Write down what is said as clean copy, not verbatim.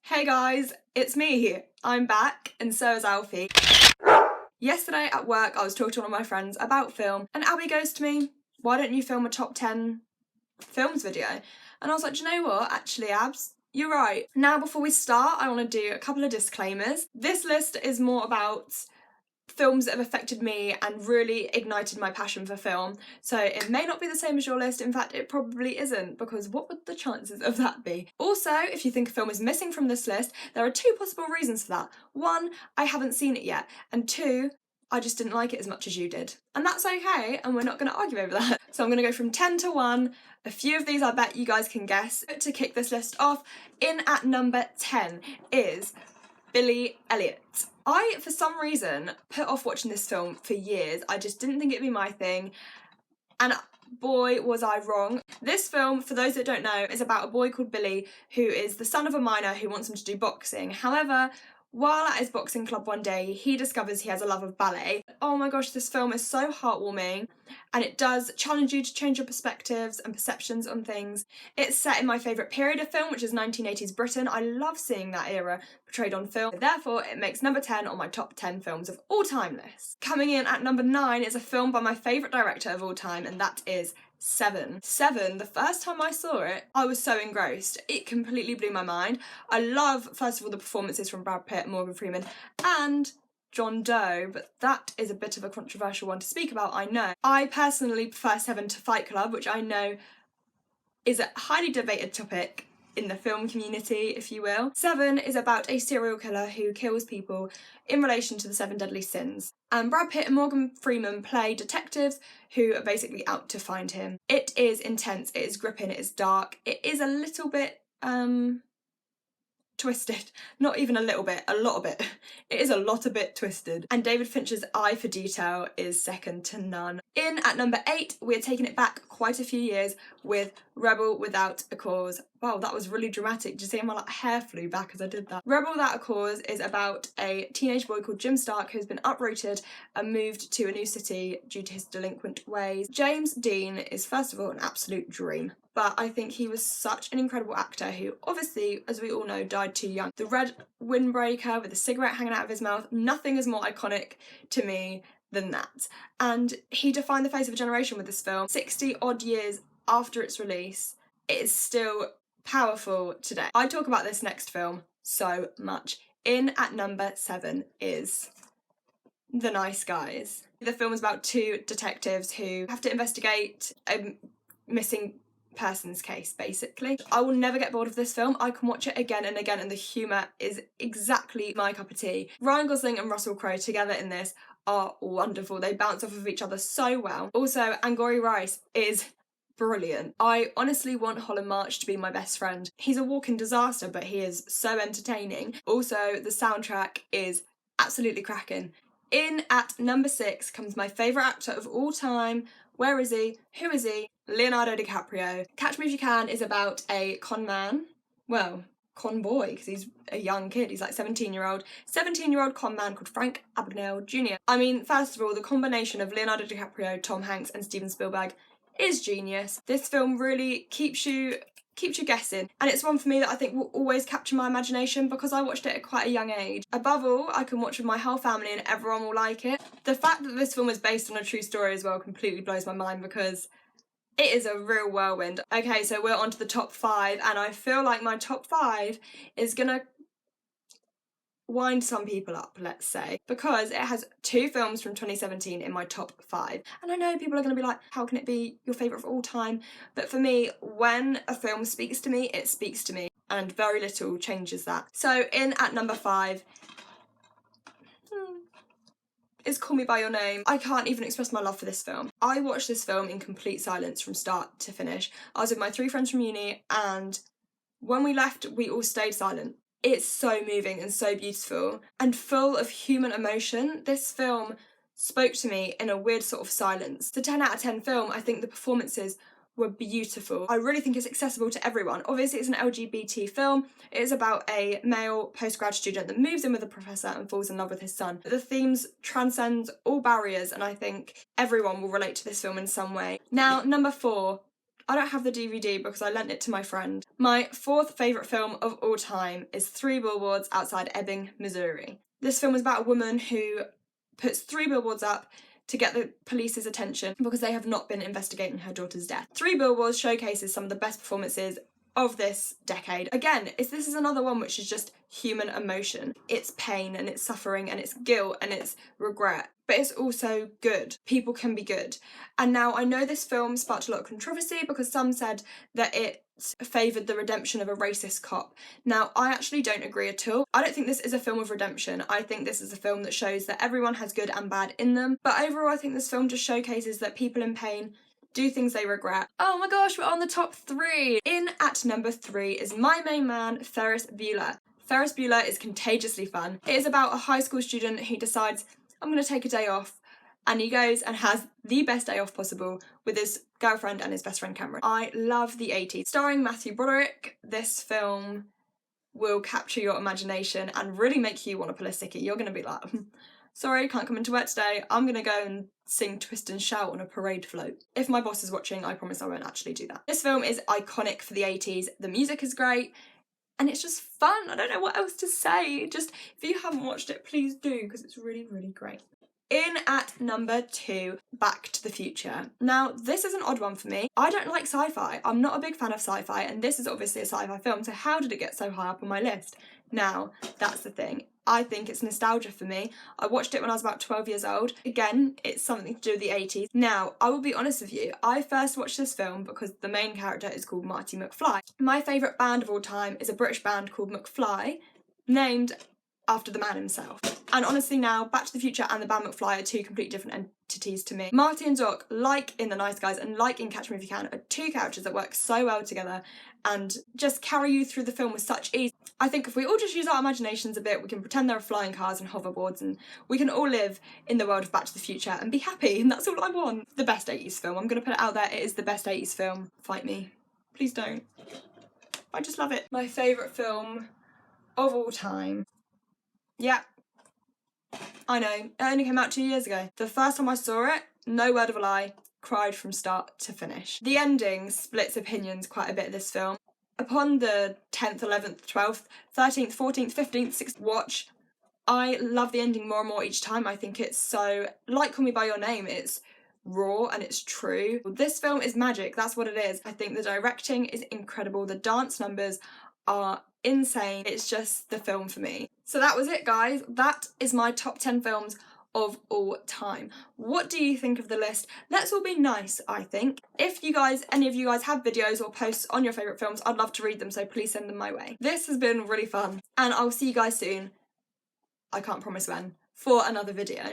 Hey guys, it's me. I'm back, and so is Alfie. Yesterday at work, I was talking to one of my friends about film, and Abby goes to me, "Why don't you film a top 10 films video?" And I was like, do you know what? Actually, Abs, you're right. Now, before we start, I want to do a couple of disclaimers. This list is more about films that have affected me and really ignited my passion for film, so it may not be the same as your list. In fact, it probably isn't, because what would the chances of that be? Also, if you think a film is missing from this list, there are two possible reasons for that. One, I haven't seen it yet, and two, I just didn't like it as much as you did. And that's okay, and we're not going to argue over that. So I'm going to go from 10 to 1. A few of these I bet you guys can guess. To kick this list off, in at number 10 is Billy Elliot. I, for some reason, put off watching this film for years. I just didn't think it'd be my thing, and boy was I wrong. This film, for those that don't know, is about a boy called Billy who is the son of a miner who wants him to do boxing. However, while at his boxing club one day, he discovers he has a love of ballet. Oh my gosh, this film is so heartwarming, and it does challenge you to change your perspectives and perceptions on things. It's set in my favourite period of film, which is 1980s Britain. I love seeing that era portrayed on film. Therefore, it makes number 10 on my top 10 films of all time list. Coming in at number 9 is a film by my favourite director of all time, and that is Seven. Seven, the first time I saw it, I was so engrossed. It completely blew my mind. I love, first of all, the performances from Brad Pitt, Morgan Freeman, and John Doe, but that is a bit of a controversial one to speak about, I know. I personally prefer Seven to Fight Club, which I know is a highly debated topic in the film community, if you will. Seven is about a serial killer who kills people in relation to the 7 deadly sins. And Brad Pitt and Morgan Freeman play detectives who are basically out to find him. It is intense, it is gripping, it is dark, it is a little bit, twisted. Not even a little bit, a lot of it. It is a lot of bit twisted. And David Fincher's eye for detail is second to none. In at number 8, we're taking it back quite a few years with Rebel Without a Cause. Wow, that was really dramatic. Did you see how my hair flew back as I did that? Rebel Without a Cause is about a teenage boy called Jim Stark who's been uprooted and moved to a new city due to his delinquent ways. James Dean is, first of all, an absolute dream. But I think he was such an incredible actor who, obviously, as we all know, died too young. The red windbreaker with a cigarette hanging out of his mouth, nothing is more iconic to me than that. And he defined the face of a generation with this film. 60 odd years after its release, it is still powerful today. I talk about this next film so much. In at number 7 is The Nice Guys. The film is about 2 detectives who have to investigate a missing person's case, basically. I will never get bored of this film. I can watch it again and again, and the humour is exactly my cup of tea. Ryan Gosling and Russell Crowe together in this are wonderful. They bounce off of each other so well. Also, Angourie Rice is brilliant. I honestly want Holland March to be my best friend. He's a walking disaster, but he is so entertaining. Also, the soundtrack is absolutely cracking. In at number 6 comes my favourite actor of all time. Where is he? Who is he? Leonardo DiCaprio. Catch Me If You Can is about a con man. Well, con boy, because he's a young kid. He's like 17-year-old con man called Frank Abagnale Jr. I mean, first of all, the combination of Leonardo DiCaprio, Tom Hanks and Steven Spielberg is genius. This film really keeps you guessing, and it's one for me that I think will always capture my imagination because I watched it at quite a young age. Above all, I can watch with my whole family and everyone will like it. The fact that this film is based on a true story as well completely blows my mind because it is a real whirlwind. Okay, so we're on to the top 5, and I feel like my top 5 is gonna wind some people up, let's say, because it has 2 films from 2017 in my top 5. And I know people are going to be like, how can it be your favourite of all time? But for me, when a film speaks to me, it speaks to me, and very little changes that. So in at number 5 is Call Me By Your Name. I can't even express my love for this film. I watched this film in complete silence from start to finish. I was with my 3 friends from uni, and when we left, we all stayed silent. It's so moving and so beautiful and full of human emotion. This film spoke to me in a weird sort of silence. The 10 out of 10 film, I think the performances were beautiful. I really think it's accessible to everyone. Obviously, it's an LGBT film. It is about a male postgrad student that moves in with a professor and falls in love with his son. The themes transcend all barriers, and I think everyone will relate to this film in some way. Now, number 4. I don't have the DVD because I lent it to my friend. My fourth favourite film of all time is 3 Billboards Outside Ebbing, Missouri. This film is about a woman who puts 3 billboards up to get the police's attention because they have not been investigating her daughter's death. 3 Billboards showcases some of the best performances of this decade. Again, this is another one which is just human emotion. It's pain and it's suffering and it's guilt and it's regret, but it's also good. People can be good. And now I know this film sparked a lot of controversy because some said that it favoured the redemption of a racist cop. Now, I actually don't agree at all. I don't think this is a film of redemption. I think this is a film that shows that everyone has good and bad in them. But overall, I think this film just showcases that people in pain do things they regret. Oh my gosh, we're on the top 3. In at number 3 is my main man, Ferris Bueller. Ferris Bueller is contagiously fun. It is about a high school student who decides, I'm going to take a day off, and he goes and has the best day off possible with his girlfriend and his best friend Cameron. I love the 80s. Starring Matthew Broderick, this film will capture your imagination and really make you want to pull a sickie. You're going to be like, sorry, can't come into work today. I'm going to go and sing Twist and Shout on a parade float. If my boss is watching, I promise I won't actually do that. This film is iconic for the 80s. The music is great and it's just fun. I don't know what else to say. Just, if you haven't watched it, please do, because it's really, really great. In at number 2, Back to the Future. Now, this is an odd one for me. I don't like sci-fi. I'm not a big fan of sci-fi, and this is obviously a sci-fi film, so how did it get so high up on my list? Now, that's the thing. I think it's nostalgia for me. I watched it when I was about 12 years old. Again, it's something to do with the 80s. Now, I will be honest with you, I first watched this film because the main character is called Marty McFly. My favourite band of all time is a British band called McFly, named after the man himself. And honestly now, Back to the Future and the band McFly are 2 completely different entities to me. Marty and Doc, like in The Nice Guys and like in Catch Me If You Can, are 2 characters that work so well together and just carry you through the film with such ease. I think if we all just use our imaginations a bit, we can pretend there are flying cars and hoverboards and we can all live in the world of Back to the Future and be happy, and that's all I want. The best 80s film. I'm going to put it out there. It is the best 80s film. Fight me. Please don't. I just love it. My favourite film of all time. Yeah. I know, it only came out 2 years ago. The first time I saw it, no word of a lie, cried from start to finish. The ending splits opinions quite a bit of this film. Upon the 10th, 11th, 12th, 13th, 14th, 15th, 16th watch, I love the ending more and more each time. I think it's so, like Call Me By Your Name, it's raw and it's true. This film is magic, that's what it is. I think the directing is incredible, the dance numbers are insane. It's just the film for me. So that was it, guys. That is my top 10 films of all time. What do you think of the list? Let's all be nice, I think. If you guys, any of you guys have videos or posts on your favourite films, I'd love to read them, so please send them my way. This has been really fun, and I'll see you guys soon. I can't promise when, for another video.